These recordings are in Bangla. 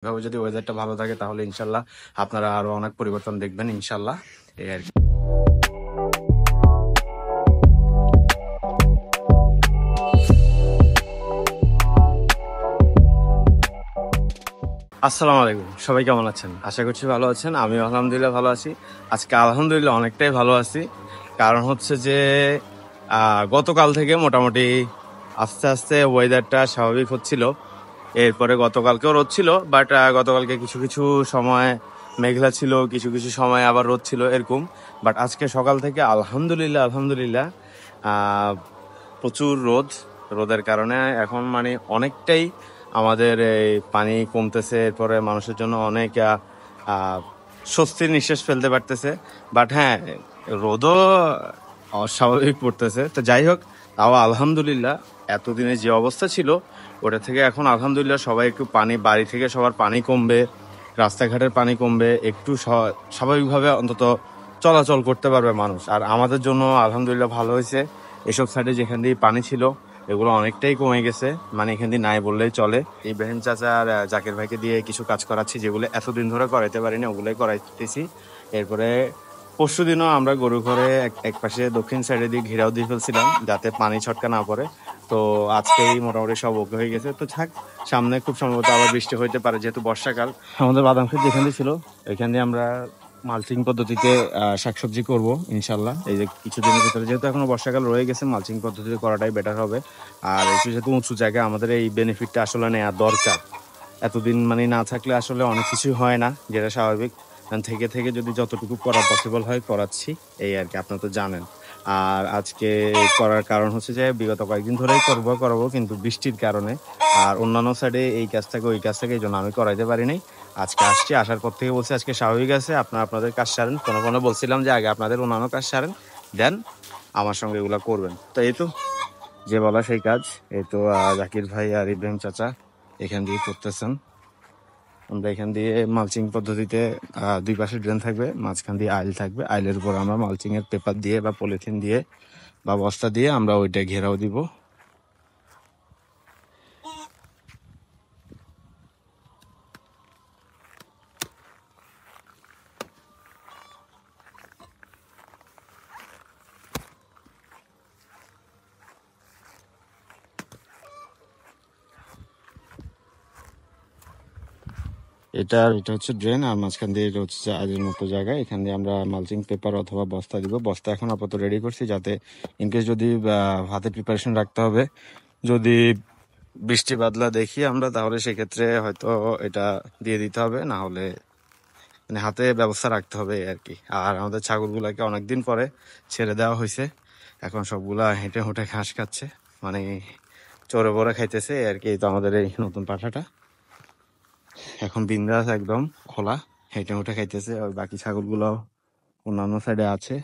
এভাবে যদি ওয়েদারটা ভালো থাকে তাহলে ইনশাল্লাহ আপনারা আরো অনেক পরিবর্তন দেখবেন ইনশাল্লাহ। এই আর কি। আসসালামু আলাইকুম, সবাই কেমন আছেন? আশা করছি ভালো আছেন। আমি আলহামদুলিল্লাহ ভালো আছি। আজকে আলহামদুলিল্লাহ অনেকটাই ভালো আছি। কারণ হচ্ছে যে গতকাল থেকে মোটামুটি আস্তে আস্তে ওয়েদারটা স্বাভাবিক হচ্ছিল। এরপরে গতকালকেও রোদ ছিল, বাট গতকালকে কিছু কিছু সময় মেঘলা ছিল, কিছু কিছু সময় আবার রোদ ছিল এরকম। বাট আজকে সকাল থেকে আলহামদুলিল্লাহ আলহামদুলিল্লাহ আহ, প্রচুর রোদের কারণে এখন মানে অনেকটাই আমাদের এই পানি কমতেছে। এরপরে মানুষের জন্য অনেক স্বস্তির নিঃশ্বাস ফেলতে পারতেছে। বাট হ্যাঁ, রোদও অস্বাভাবিক পড়তেছে। তো যাই হোক, তাও আলহামদুলিল্লাহ এতদিনে যে অবস্থা ছিল ওটা থেকে এখন আলহামদুলিল্লাহ সবাই একটু পানি, বাড়ি থেকে সবার পানি কমবে, রাস্তাঘাটের পানি কমবে, একটু স্বাভাবিকভাবে অন্তত চলাচল করতে পারবে মানুষ। আর আমাদের জন্য আলহামদুলিল্লাহ ভালো হয়েছে, এসব সাইডে যেখান দিয়ে পানি ছিল এগুলো অনেকটাই কমে গেছে, মানে এখান দিয়ে নাই বললেই চলে। ইব্রাহিম চাচা আর জাকির ভাইকে দিয়ে কিছু কাজ করাচ্ছি, যেগুলো এতদিন ধরে করাইতে পারিনি ওগুলোই করাইতেছি। এরপরে পরশু দিনও আমরা গরু ঘরে এক পাশে দক্ষিণ সাইডে দিয়ে ঘেরাও দিয়ে ফেলছিলাম যাতে পানি ছটকা না পড়ে। তো আজকেই মোটামুটি সব ওকে হয়ে গেছে। তো থাক, সামনে খুব সম্ভবত আবার বৃষ্টি হইতে পারে, যেহেতু বর্ষাকাল। আমাদের বাদাম ক্ষেত যেখান দিয়ে ছিল ওইখান দিয়ে আমরা মালচিং পদ্ধতিতে শাকসবজি করব ইনশাল্লাহ। এই যে কিছুদিনের ভিতরে, যেহেতু এখনো বর্ষাকাল রয়ে গেছে, মালচিং পদ্ধতিতে করাটাই বেটার হবে। আর একটু যেহেতু উঁচু জায়গা, আমাদের এই বেনিফিটটা আসলে নেওয়া দরকার। এতদিন মানে না থাকলে আসলে অনেক কিছু হয় না, যেটা স্বাভাবিক। থেকে থেকে যদি যতটুকু করা পসিবল হয় করাচ্ছি, এই আর কি, আপনারা তো জানেন। আর আজকে করার কারণ হচ্ছে যে বিগত কয়েকদিন ধরেই করাবো, কিন্তু বৃষ্টির কারণে আর অন্যান্য সাইডে এই কাজ থাকে ওই কাজ থাকে, এই জন্য আমি করাইতে পারি নাই। আজকে আসছি, আসার পর থেকে বলছি আজকে স্বাভাবিক আছে, আপনারা আপনাদের কাজ সারেন। কোনো বলছিলাম যে আগে আপনাদের অন্যান্য কাজ সারেন, দেন আমার সঙ্গে এগুলো করবেন। তো এই তো যে বলা সেই কাজ। এই তো জাকির ভাই আর ইব্রাহিম চাচা এখান দিয়ে করতেছেন। আমরা এখান দিয়ে মালচিং পদ্ধতিতে দুই পাশে ড্রেন থাকবে, মাঝখান দিয়ে আইল থাকবে। আইলের উপর আমরা মালচিং এর পেপার দিয়ে বা পলিথিন দিয়ে বা বস্তা দিয়ে আমরা ওইটা ঘেরাও দিব। এটা হচ্ছে ড্রেন, আর মাঝখান দিয়ে এটা হচ্ছে আইলের মতো জায়গা। এখান দিয়ে আমরা মালচিং পেপার অথবা বস্তা দিব। বস্তা এখন আপাতত রেডি করছি, যাতে ইনকেস যদি হাতে প্রিপারেশন রাখতে হবে, যদি বৃষ্টি বাদলা দেখি আমরা, তাহলে সেক্ষেত্রে হয়তো এটা দিয়ে দিতে হবে, না হলে মানে হাতে ব্যবস্থা রাখতে হবে আর কি। আর আমাদের ছাগলগুলাকে অনেকদিন পরে ছেড়ে দেওয়া হয়েছে, এখন সবগুলা হেঁটে হেঁটে ঘাস খাচ্ছে, মানে চড়ে বড়ে খাইতেছে আর কি। তো আমাদের এই নতুন পাঠাটা এখন বিন্দাস একদম খোলা, হেঁটে হেঁটে খাইতেছে। আর বাকি ছাগলগুলাও অন্যান্য সাইডে আছে।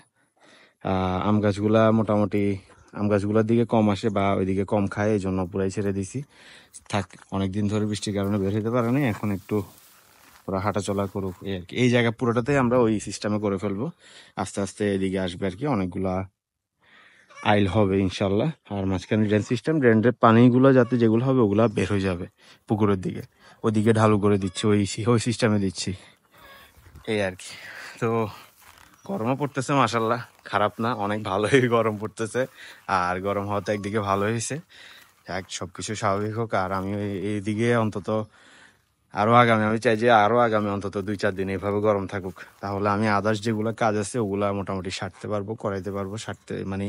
মোটামুটি আম গাছগুলোর দিকে কম আসে বা ওইদিকে কম খায়, এই জন্য পুরাই ছেড়ে দিছি। থাক, অনেকদিন ধরে বৃষ্টির কারণে বের হতে পারে না, এখন একটু ওরা হাঁটা চলা করুক এই আর কি। এই জায়গা পুরোটাতে আমরা ওই সিস্টেমে করে ফেলবো, আস্তে আস্তে এদিকে আসবে আর কি। অনেকগুলা আইল হবে ইনশাল্লাহ। আর মাঝখানে ড্রেন সিস্টেম, ড্রেনের পানিগুলো যাতে যেগুলো হবে ওগুলা বের হয়ে যাবে পুকুরের দিকে, ওইদিকে ঢালু করে দিচ্ছি, ওই সিস্টেমে দিচ্ছি এই আর কি। তো গরমও পড়তেছে মাসাল্লাহ, খারাপ না, অনেক ভালোই গরম পড়তেছে। আর গরম হওয়া তো একদিকে ভালো হয়েছে, যাক সবকিছু স্বাভাবিক হোক। আর আমি এইদিকে অন্তত আমি চাই যে আরো আগামী অন্তত 2-4 দিন এইভাবে গরম থাকুক, তাহলে আমি আদার্স যেগুলো কাজ আছে ওগুলা মোটামুটি সারতে পারবো, করাইতে পারবো, মানে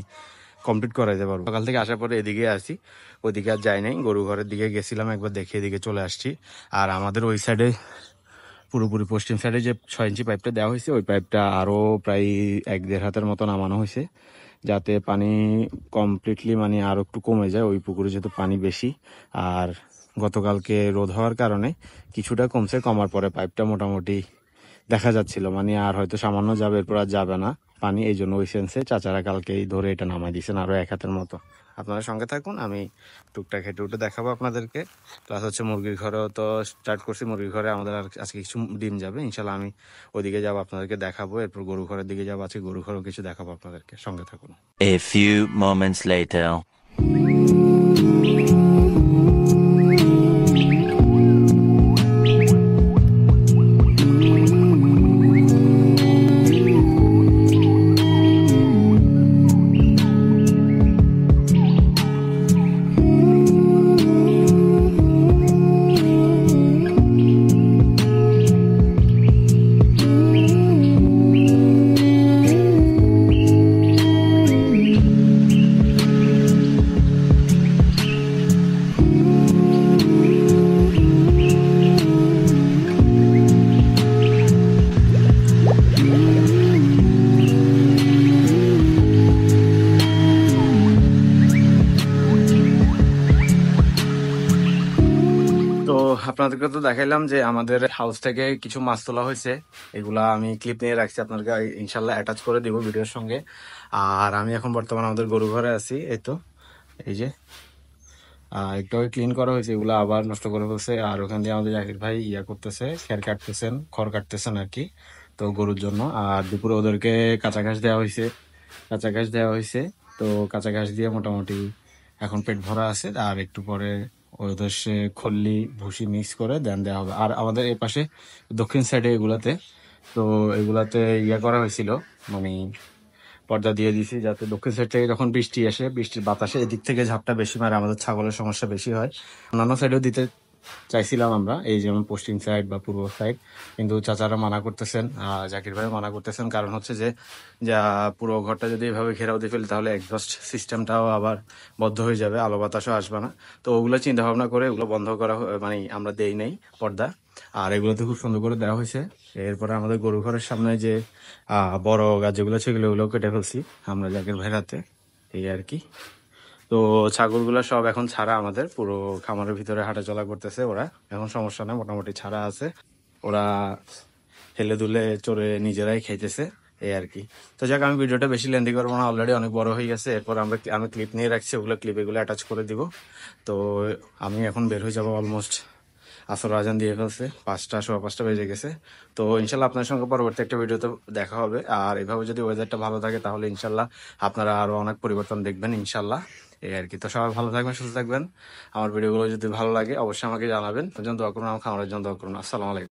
কমপ্লিট করাইতে পারবো। সকাল থেকে আসার পরে এদিকে আসি, ওইদিকে আর যাই নাই, গরু ঘরের দিকে গেছিলাম একবার, দেখে এদিকে চলে আসছি। আর আমাদের ওই সাইডে পুরোপুরি পশ্চিম সাইডে যে 6 ইঞ্চি পাইপটা দেওয়া হয়েছে, ওই পাইপটা আরো প্রায় 1-1.5 হাতের মতো নামানো হয়েছে, যাতে পানি কমপ্লিটলি মানে আরো একটু কমে যায়। ওই পুকুরে যেহেতু পানি বেশি, আর গতকালকে রোদ হওয়ার কারণে কিছুটা কমছে, কমার পরে পাইপটা মোটামুটি দেখা যাচ্ছিল মানে আর হয়তো সামান্য যাবে, এরপর আর যাবে না পানি। এই জন্য ওই সেন্সে চাচারা কালকেই ধরে এটা নামাই দিয়েছেন আরো 1 হাতের মতো। আপনারা সঙ্গে থাকুন, আমি টুকটাক হেঁটে উঠে দেখাবো আপনাদেরকে। প্লাস হচ্ছে মুরগির ঘরেও তো স্টার্ট করছি, মুরগির ঘরে আমাদের আজকে কিছু ডিম যাবে ইনশাল্লাহ, আমি ওইদিকে যাবো, আপনাদেরকে দেখাবো। এরপর গরু ঘরের দিকে যাবো, আজকে গরু ঘরেও কিছু দেখাবো আপনাদেরকে, সঙ্গে থাকুন। A few moments later. আপনাদেরকে তো দেখাইলাম যে আমাদের হাউস থেকে কিছু মাছ তোলা হয়েছে, এগুলা আমি ক্লিপ নিয়ে রাখছি, আপনাদেরকে ইনশাল্লাহ অ্যাটাচ করে দিব ভিডিওর সঙ্গে। আর আমি এখন বর্তমানে আমাদের গরু ঘরে আছি, এই তো এই যে একটু ক্লিন করা হয়েছে, এগুলো আবার নষ্ট করে ফেলছে। আর ওখান দিয়ে আমাদের জাকির ভাই ইয়া করতেছে, খের কাটতেছেন, খড় কাটতেছেন আর কি, তো গরুর জন্য। আর দুপুরে ওদেরকে কাঁচা ঘাস দেওয়া হয়েছে, কাঁচা ঘাস দেওয়া হয়েছে। তো কাঁচা ঘাস দিয়ে মোটামুটি এখন পেট ভরা আছে। আর একটু পরে ওদের সে খল্লি ভুসি মিক্স করে দেন দেওয়া হবে। আর আমাদের এই পাশে দক্ষিণ সাইডে এগুলাতে, তো এগুলাতে ইয়া করা হয়েছিল, মানে পর্দা দিয়ে দিছি, যাতে দক্ষিণ সাইড থেকে যখন বৃষ্টি আসে, বৃষ্টির বাতাসে এদিক থেকে ঝাপটা বেশি মারে, আমাদের ছাগলের সমস্যা বেশি হয়। অন্যান্য সাইডেও দিতে চাইছিলাম আমরা, এই যেমন পশ্চিম সাইড বা পূর্ব সাইড, কিন্তু চাচারা মানা করতেছেন, জাকির ভাই মানা করতেছেন। কারণ হচ্ছে যে যা পুরো ঘরটা যদি এভাবে ঘেরাও দিয়ে ফেলি, তাহলে এক্সস্ট সিস্টেমটাও আবার বন্ধ হয়ে যাবে, আলো বাতাসও আসবে না। তো ওগুলো চিন্তা ভাবনা করে ওগুলো বন্ধ করা মানে আমরা দেই নাই পর্দা। আর এগুলোতে খুব সুন্দর করে দেওয়া হয়েছে। এরপরে আমাদের গরু ঘরের সামনে যে বড় গাছ যেগুলো ছিল, ওগুলো কেটে ফেলছি আমরা জাকির ভাইয়ের হাতে, এই আর কি। তো ছাগলগুলো সব এখন ছাড়া, আমাদের পুরো খামারের ভিতরে হাঁটাচলা করতেছে ওরা, এখন সমস্যা না, মোটামুটি ছাড়া আছে। ওরা হেলে দুলে চড়ে নিজেরাই খাইতেছে, এই আর কি। তো যাক, আমি ভিডিওটা বেশি লেন্দি করবো না, অলরেডি অনেক বড় হয়ে গেছে। এরপর আমি ক্লিপ নিয়ে রাখছি, ওগুলো ক্লিপ এগুলো অ্যাটাচ করে দিব। তো আমি এখন বের হয়ে যাবো, অলমোস্ট আসর আজান দিয়ে ফেলছে, 5টা 5:15 বেজে গেছে। তো ইনশাল্লাহ আপনার সঙ্গে পরবর্তী একটা ভিডিওতে দেখা হবে। আর এভাবে যদি ওয়েদারটা ভালো থাকে, তাহলে ইনশাল্লাহ আপনারা আরো অনেক পরিবর্তন দেখবেন ইনশাল্লাহ, এই আর কি। তো সবাই ভালো থাকবেন, সুস্থ থাকবেন। আমার ভিডিওগুলো যদি ভালো লাগে অবশ্যই আমাকে জানাবেন। ওর জন্য দোয়া করুন, আমার খামারের জন্য দোয়া করুন। আসসালামু আলাইকুম।